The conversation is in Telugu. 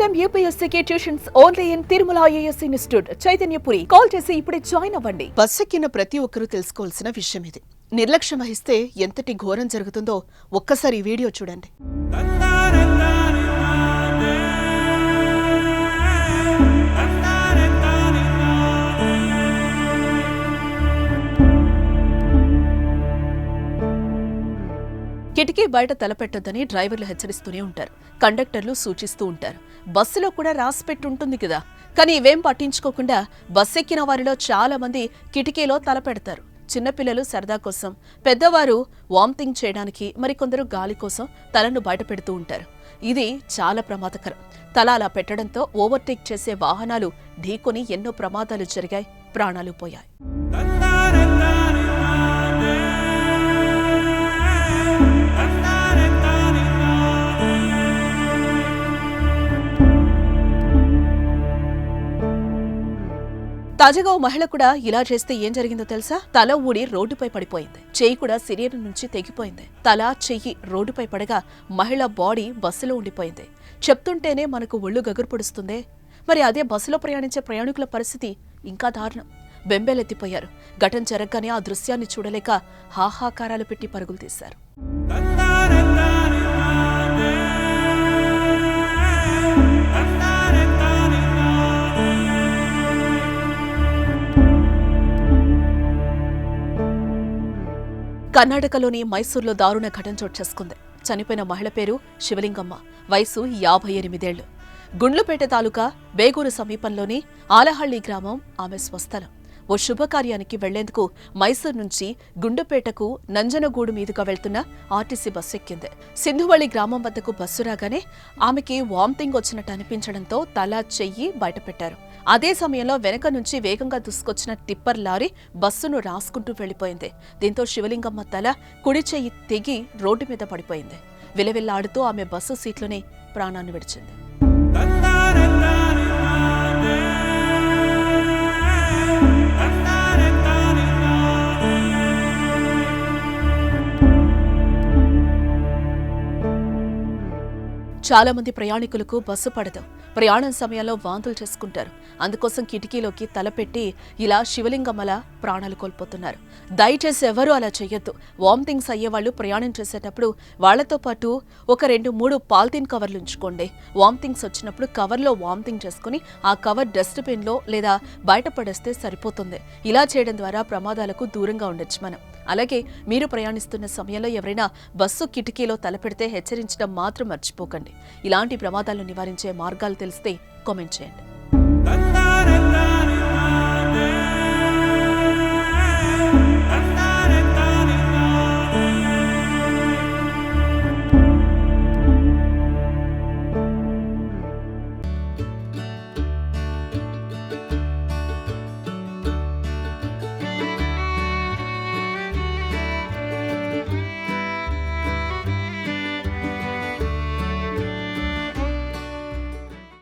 time UPSC tuitions only in Tirumala IAS institute Chaitanyapuri. Call చేసి ఇప్పుడే జాయిన్ అవ్వండి. బస్సెక్కిన ప్రతి ఒక్కరూ తెలుసుకోవాల్సిన విషయం ఇది. నిర్లక్ష్యం వహిస్తే ఎంతటి ఘోరం జరుగుతుందో ఒక్కసారి ఈ వీడియో చూడండి. కిటికీ బయట తలపెట్టొద్దని డ్రైవర్లు హెచ్చరిస్తూనే ఉంటారు, కండక్టర్లు సూచిస్తూ ఉంటారు. బస్సులో కూడా రాసిపెట్టి ఉంటుంది కదా, కానీ ఇవేం పట్టించుకోకుండా బస్సెక్కిన వారిలో చాలా మంది కిటికీలో తలపెడతారు. చిన్నపిల్లలు సరదా కోసం, పెద్దవారు వామిటింగ్ చేయడానికి, మరికొందరు గాలి కోసం తలను బయట పెడుతూ ఉంటారు. ఇది చాలా ప్రమాదకరం. తల అలా పెట్టడంతో ఓవర్టేక్ చేసే వాహనాలు ఢీకొని ఎన్నో ప్రమాదాలు జరిగాయి, ప్రాణాలు పోయాయి. తాజాగా ఓ మహిళ కూడా ఇలా చేస్తే ఏం జరిగిందో తెలుసా? తల ఊడి రోడ్డుపై పడిపోయింది. చెయ్యి కూడా శరీరం నుంచి తెగిపోయింది. తల, చెయ్యి రోడ్డుపై పడగా మహిళ బాడీ బస్సులో ఉండిపోయింది. చెప్తుంటేనే మనకు ఒళ్ళు గగురు పొడుస్తుందే. మరి అదే బస్సులో ప్రయాణించే ప్రయాణికుల పరిస్థితి ఇంకా దారుణం. బెంబేలెత్తిపోయారు. ఘటన జరగగానే ఆ దృశ్యాన్ని చూడలేక హాహాకారాలు పెట్టి పరుగులు తీశారు. కర్ణాటకలోని మైసూర్లో దారుణ ఘటన చోటు చేసుకుంది. చనిపోయిన మహిళ పేరు శివలింగమ్మ, వయసు 58 ఏళ్లు. గుండ్లుపేట తాలూకా బేగూరు సమీపంలోని ఆలహళ్లి గ్రామం ఆమె స్వస్థలం. ఓ శుభకార్యానికి వెళ్లేందుకు మైసూర్ నుంచి గుండుపేటకు నంజనగూడు మీదుగా వెళ్తున్న ఆర్టీసీ బస్సు ఎక్కింది. సింధువళి గ్రామం వద్దకు బస్సు రాగానే ఆమెకి వామిటింగ్ వచ్చినట్టు అనిపించడంతో తల, చెయ్యి బయటపెట్టారు. అదే సమయంలో వెనక నుంచి వేగంగా దూసుకొచ్చిన టిప్పర్ లారీ బస్సును రాసుకుంటూ వెళ్లిపోయింది. దీంతో శివలింగమ్మ తల, కుడి చెయ్యి తెగి రోడ్డు మీద పడిపోయింది. విలవిల్లాడుతూ ఆమె బస్సు సీట్లోనే ప్రాణాన్ని విడిచింది. చాలా మంది ప్రయాణికులకు బస్సు పడదు. ప్రయాణం సమయంలో వాంతులు చేసుకుంటారు. అందుకోసం కిటికీలోకి తలపెట్టి ఇలా శివలింగమ్మల ప్రాణాలు కోల్పోతున్నారు. దయచేసి ఎవరూ అలా చెయ్యొద్దు. వామిటింగ్స్ అయ్యేవాళ్లు ప్రయాణం చేసేటప్పుడు వాళ్లతో పాటు ఒక 2-3 పాలిథిన్ కవర్లు ఉంచుకోండి. వామిటింగ్స్ వచ్చినప్పుడు కవర్లో వామిటింగ్ చేసుకుని ఆ కవర్ డస్ట్బిన్లో లేదా బయట పడేస్తే సరిపోతుంది. ఇలా చేయడం ద్వారా ప్రమాదాలకు దూరంగా ఉండొచ్చు మనం. అలాగే మీరు ప్రయాణిస్తున్న సమయంలో ఎవరైనా బస్సు కిటికీలో తలపెడితే హెచ్చరించడం మాత్రం మర్చిపోకండి. ఇలాంటి ప్రమాదాలను నివారించే మార్గాలు తెలిస్తే కామెంట్ చేయండి.